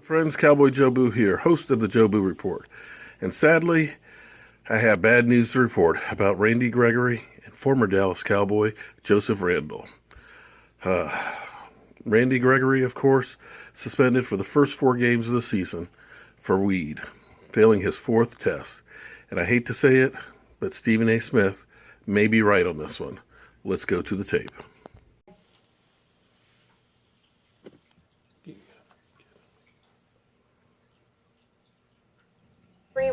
Friends, Cowboy Joe Boo here, host of the Joe Boo Report. And sadly, I have bad news to report about Randy Gregory and former Dallas Cowboy Joseph Randle. Randy Gregory, of course, suspended for the first 4 games of the season for weed, failing his 4th test. And I hate to say it, but Stephen A. Smith may be right on this one. Let's go to the tape.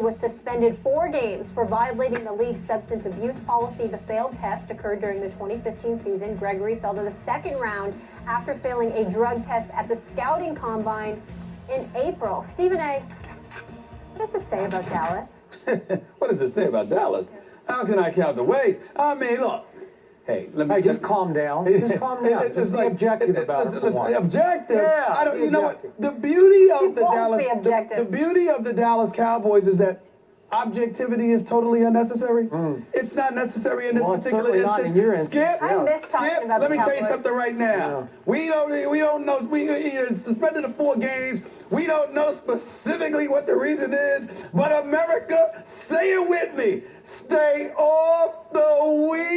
Was suspended 4 games for violating the league's substance abuse policy. The failed test occurred during the 2015 season. Gregory fell to the 2nd round after failing a drug test at the scouting combine in April. Stephen A., what does this say about Dallas? What does it say about Dallas? How can I count the ways? I mean, look. Hey, just calm down. Just calm down. Just be objective about it. Objective? Yeah. I don't. You know what? The beauty of the won't Dallas. be objective. The beauty of the Dallas Cowboys is that objectivity is totally unnecessary. It's not necessary in this particular certainly not instance. in your instance. Skip. I miss talking about Let the me tell you Cowboys. something right now. We don't know. We suspended the 4 games. We don't know specifically what the reason is, but America, say it with me, stay off the weed.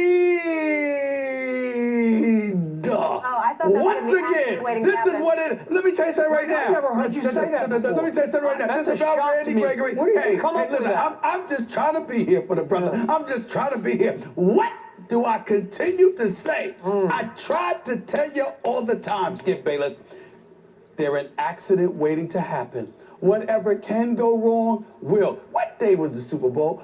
Oh, I thought that was Once gonna be again, waiting to this is happen. what it. Let me tell you something right now. I've never heard you say that Let me before. tell you something right now. That's This is a about shock Randy to me. Gregory. Where did you come up with listen, that? I'm just trying to be here for the brother. I'm just trying to be here. What do I continue to say? I tried to tell you all the time, Skip Bayless. They're an accident waiting to happen. Whatever can go wrong will. What day was the Super Bowl?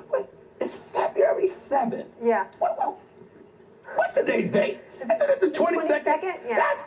It's February 7th. Yeah. What's today's date? Isn't it the 22nd? 22nd? Yeah. That's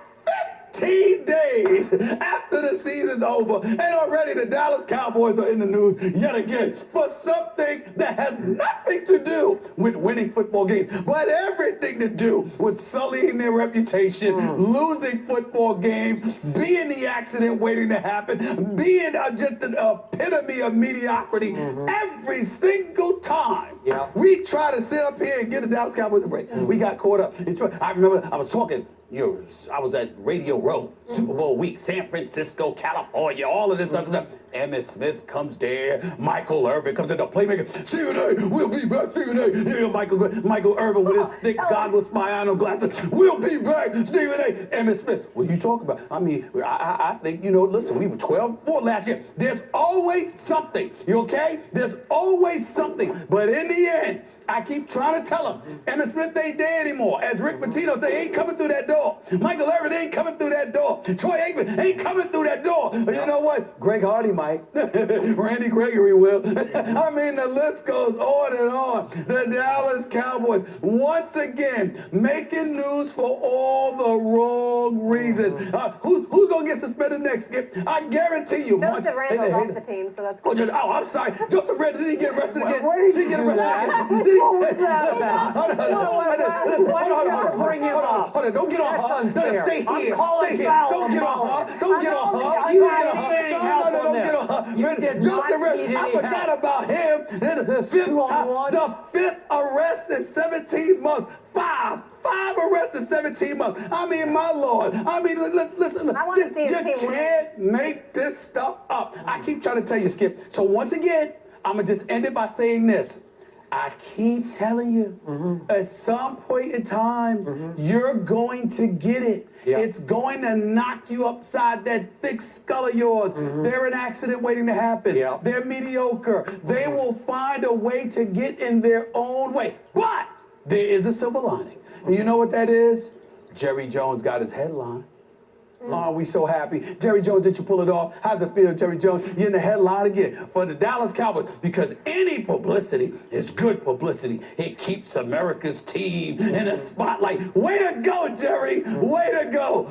15 days after the season's over, and already the Dallas Cowboys are in the news yet again for something that has nothing to do with winning football games, but everything to do with sullying their reputation, losing football games, being the accident waiting to happen, being just an epitome of mediocrity every single time. Yeah. We try to sit up here and give the Dallas Cowboys a break. We got caught up. I remember I was talking. I was at Radio Row, Super Bowl week, San Francisco, California, all of this other stuff. Emmett Smith comes there, Michael Irvin comes in, the playmaker. Stephen A., we'll be back, Stephen A. Yeah, Michael Irvin with his thick goggles, spy glasses. We'll be back, Stephen A. Emmett Smith. What are you talking about? I mean, I think, listen, we were 12-4 last year. There's always something, you okay? There's always something. But in the end, I keep trying to tell him, Emmitt Smith ain't there anymore. As Rick Pitino say, he ain't coming through that door. Michael Irvin ain't coming through that door. Troy Aikman ain't coming through that door. But you know what? Greg Hardy might. Randy Gregory will. I mean, the list goes on and on. The Dallas Cowboys, once again, making news for all the wrong reasons. Who's going to get suspended next, Skip? I guarantee you. Joseph Randle's off the team, so that's cool. Oh, I'm sorry. Joseph Randle, did he get arrested again? Where did he you get do arrested that? again? What was that about? Hold on. Bring him up. Hold on. Don't get on her. That's No, unfair. stay I'm here. calling Stay here. foul Don't on get on Mo. her. Don't get on her. You Don't got get on any her. help on Don't get this. on her. You did not Joseph need Randle, any I forgot help. about him. Is this 2-on-1? The 5th arrest in 17 months. Five arrests in 17 months. I mean, my Lord. I mean, listen. I want to see his You team win. can't make this stuff up. I keep trying to tell you, Skip. So once again, I'm going to just end it by saying this. I keep telling you, at some point in time, you're going to get it. Yeah. It's going to knock you upside that thick skull of yours. They're an accident waiting to happen. Yeah. They're mediocre. They will find a way to get in their own way. But there is a silver lining. And you know what that is? Jerry Jones got his headline. Oh, we so happy. Jerry Jones, did you pull it off? How's it feel, Jerry Jones? You're in the headline again for the Dallas Cowboys, because any publicity is good publicity. It keeps America's team in the spotlight. Way to go, Jerry. Way to go.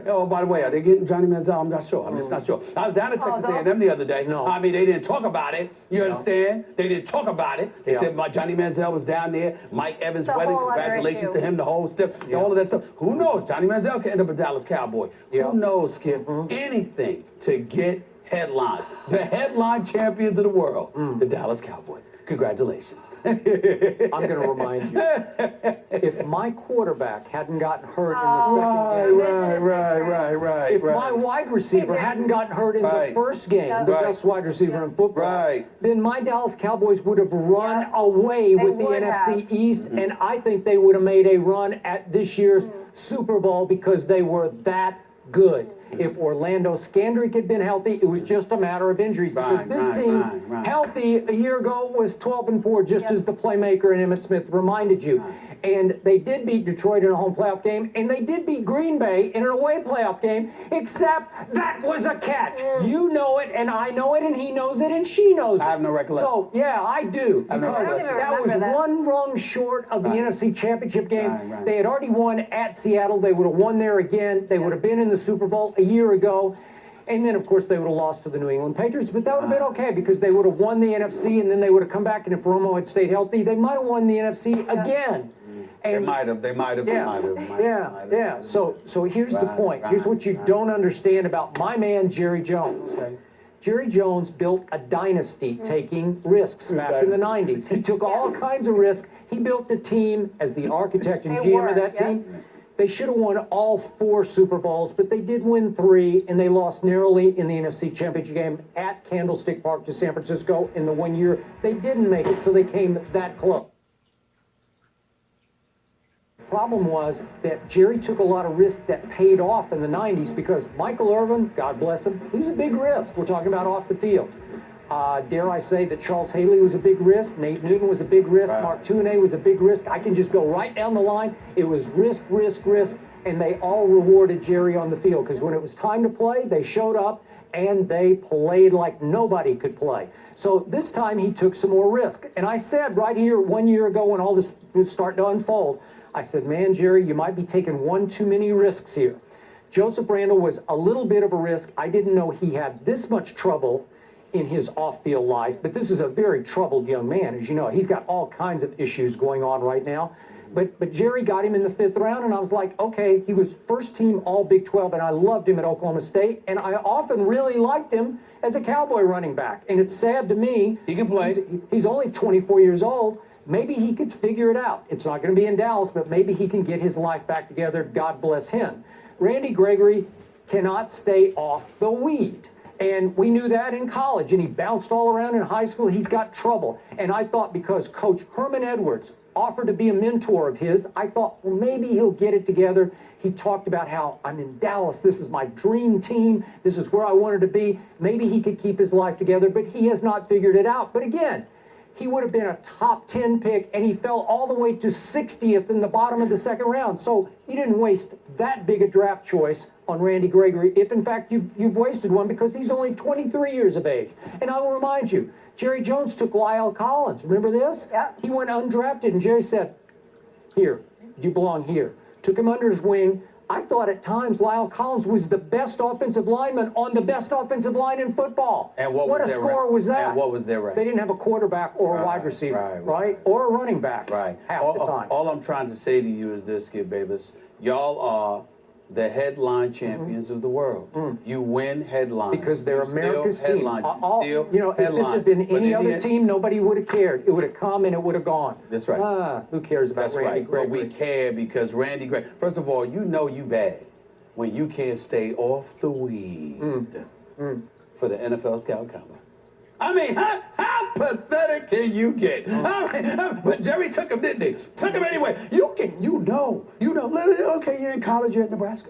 Oh, by the way, are they getting Johnny Manziel? I'm not sure. I'm just not sure. I was down in Texas A&M the other day. No. I mean, they didn't talk about it. You understand? They didn't talk about it. They said Johnny Manziel was down there. Mike Evans' It's a wedding. whole other Congratulations issue. to him, the whole stuff, all of that stuff. Who knows? Johnny Manziel could end up a Dallas Cowboy. Yeah. Who knows, Skip? Anything to get headline. The headline champions of the world, the Dallas Cowboys. Congratulations. I'm going to remind you, if my quarterback hadn't gotten hurt in the second game, if my wide receiver hadn't gotten hurt in the first game, the best wide receiver in football, then my Dallas Cowboys would have run away with the NFC East, and I think they would have made a run at this year's Super Bowl because they were that good. If Orlando Scandrick had been healthy, it was just a matter of injuries because this team, healthy a year ago, was 12-4, just as the playmaker and Emmitt Smith reminded you. And they did beat Detroit in a home playoff game, and they did beat Green Bay in an away playoff game, except that was a catch. You know it, and I know it, and he knows it, and she knows it. I have no recollection. So, yeah, I do. Because that was one run short of the NFC Championship game. They had already won at Seattle. They would have won there again. They would have been in the Super Bowl a year ago. And then, of course, they would have lost to the New England Patriots, but that would have been okay because they would have won the NFC, and then they would have come back, and if Romo had stayed healthy, they might have won the NFC again. And they might have. Yeah. So here's the point. Here's what you don't understand about my man, Jerry Jones. Jerry Jones built a dynasty taking risks back in the 90s. He took all kinds of risks. He built the team as the architect and GM of that team. They should have won all 4 Super Bowls, but they did win 3, and they lost narrowly in the NFC Championship game at Candlestick Park to San Francisco in the one year. They didn't make it, so they came that close. Problem was that Jerry took a lot of risk that paid off in the 90s because Michael Irvin, God bless him, he was a big risk. We're talking about off the field. Dare I say that Charles Haley was a big risk, Nate Newton was a big risk, Mark Tuinei was a big risk. I can just go right down the line. It was risk, and they all rewarded Jerry on the field because when it was time to play, they showed up and they played like nobody could play. So this time he took some more risk. And I said right here 1 year ago when all this was starting to unfold, I said, man, Jerry, you might be taking one too many risks here. Joseph Randle was a little bit of a risk. I didn't know he had this much trouble in his off-field life, but this is a very troubled young man. As you know, he's got all kinds of issues going on right now. But Jerry got him in the 5th round, and I was like, okay, he was first team all Big 12, and I loved him at Oklahoma State, and I often really liked him as a Cowboy running back. And it's sad to me. He can play. He's only 24 years old. Maybe he could figure it out. It's not going to be in Dallas, but maybe he can get his life back together. God bless him. Randy Gregory cannot stay off the weed. And we knew that in college, and he bounced all around in high school. He's got trouble. And I thought because Coach Herman Edwards offered to be a mentor of his, I thought, well, maybe he'll get it together. He talked about how I'm in Dallas. This is my dream team. This is where I wanted to be. Maybe he could keep his life together, but he has not figured it out. But again, he would have been a top 10 pick, and he fell all the way to 60th in the bottom of the 2nd round. So you didn't waste that big a draft choice on Randy Gregory, if in fact you've wasted one, because he's only 23 years of age. And I will remind you, Jerry Jones took Lyle Collins. Remember this? Yeah. He went undrafted, and Jerry said, here, you belong here. Took him under his wing. I thought at times Lyle Collins was the best offensive lineman on the best offensive line in football. And what a score was that? And what was their rank? They didn't have a quarterback or a wide receiver, right? Or a running back half the time. All I'm trying to say to you is this, Skip Bayless. Y'all are the headline champions of the world. You win headlines. Because they're America's team. If this had been any other team, nobody would have cared. It would have come and it would have gone. That's right. Who cares about Randy Gregory? But we care because Randy Gregory, first of all, you know you bad when you can't stay off the weed for the NFL Scout Combine. I mean, how pathetic can you get? But Jerry took him, didn't he? Took him anyway. You know. Okay, you're in college, you're at Nebraska.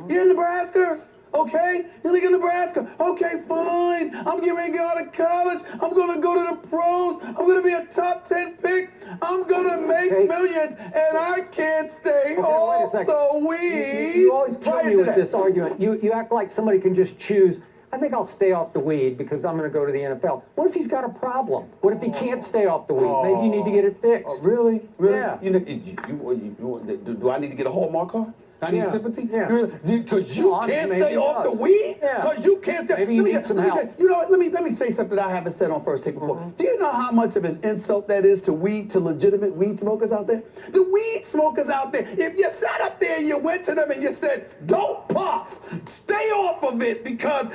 You're in Nebraska. Okay, you're in Nebraska. Okay, fine. I'm getting ready to get out of college. I'm going to go to the pros. I'm going to be a top 10 pick. I'm going to make millions, and I can't stay off the weed. You always kill me with this argument. You act like somebody can just choose. I think I'll stay off the weed because I'm going to go to the NFL. What if he's got a problem? What if he can't stay off the weed? Maybe you need to get it fixed. Really? Yeah. Do I need to get a Hallmark card? I need sympathy? Yeah. Because you can't stay off the weed? Because you can't stay. Maybe you need some help. You know what? Let me say something I haven't said on First Take before. Do you know how much of an insult that is to legitimate weed smokers out there? The weed smokers out there, if you sat up there and you went to them and you said, don't puff, stay off of it because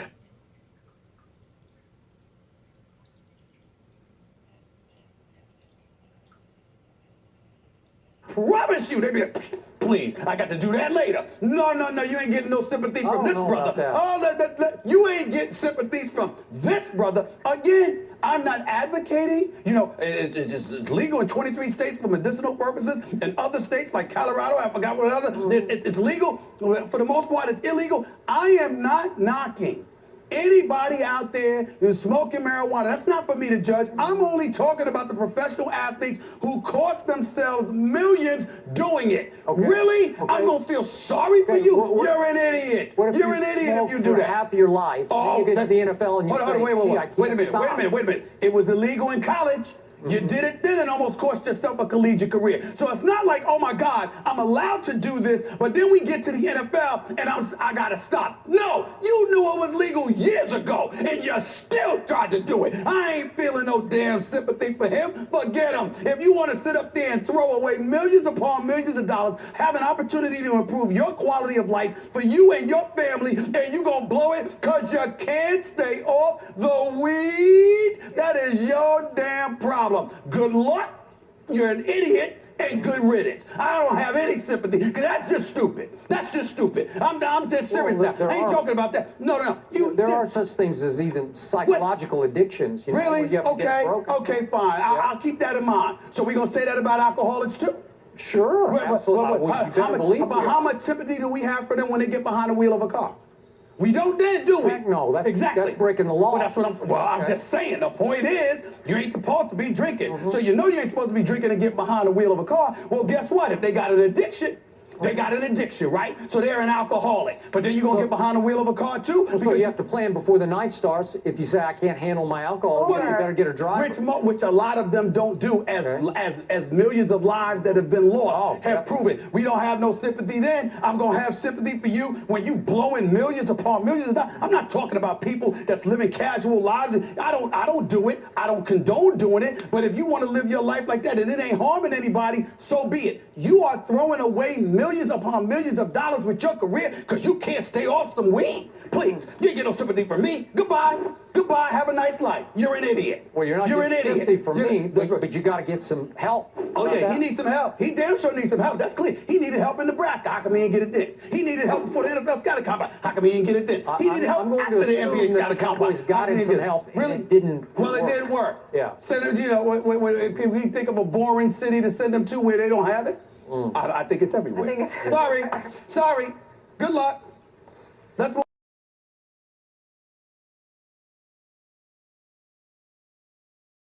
promise you, they be like, please, I got to do that later. No, you ain't getting no sympathy from this brother. Oh, you ain't getting sympathies from this brother. Again, I'm not advocating, it's just legal in 23 states for medicinal purposes, and other states like Colorado, I forgot what other, it's legal. For the most part, it's illegal. I am not knocking anybody out there who's smoking marijuana. That's not for me to judge. I'm only talking about the professional athletes who cost themselves millions doing it. Okay. Really? Okay. I'm going to feel sorry for you? You're an idiot. You're an idiot if you do that. Half your life, you get to the NFL and you say, wait a minute. It was illegal in college. You did it then and almost cost yourself a collegiate career. So it's not like, oh my God, I'm allowed to do this, but then we get to the NFL and I gotta stop. No, you knew it was legal years ago and you still tried to do it. I ain't feeling no damn sympathy for him. Forget him. If you want to sit up there and throw away millions upon millions of dollars, have an opportunity to improve your quality of life for you and your family, and you gonna blow it because you can't stay off the weed, that is your damn problem. Good luck, you're an idiot, and good riddance. I don't have any sympathy, because that's just stupid. That's just stupid. I'm just serious now. I ain't joking about that. No. There are such things as even psychological addictions. Really? Okay, fine. I'll keep that in mind. So we're going to say that about alcoholics too? Sure, absolutely. How much sympathy do we have for them when they get behind the wheel of a car? We don't then, do we? Heck no, that's breaking the law. I'm just saying. The point is, you ain't supposed to be drinking. So you know you ain't supposed to be drinking and get behind the wheel of a car. Well, guess what? If they got an addiction, right? So they're an alcoholic. But then you're going to get behind the wheel of a car too? So you have to plan before the night starts. If you say, I can't handle my alcohol, you better get a driver. Which a lot of them don't do, as millions of lives that have been lost have proven. We don't have no sympathy then. I'm going to have sympathy for you when you blowing millions upon millions of dollars. I'm not talking about people that's living casual lives. I don't do it. I don't condone doing it. But if you want to live your life like that and it ain't harming anybody, so be it. You are throwing away millions upon millions of dollars with your career because you can't stay off some weed. Please, you get no sympathy from me. Goodbye. Have a nice life. You're an idiot. Well, you're not getting sympathy from me, but you got to get some help. Oh yeah, he needs some help. He damn sure needs some help. That's clear. He needed help in Nebraska. How come he didn't get it then? He needed help before the NFL Scouting Combine. How come he didn't get it then? He needed help after the NBA Scouting Combine. He's got him some help. Really? It didn't Well, it didn't work. Yeah. Senator, when we think of a boring city to send them to where they don't have it, I think it's everywhere. Sorry. Good luck. Let's move.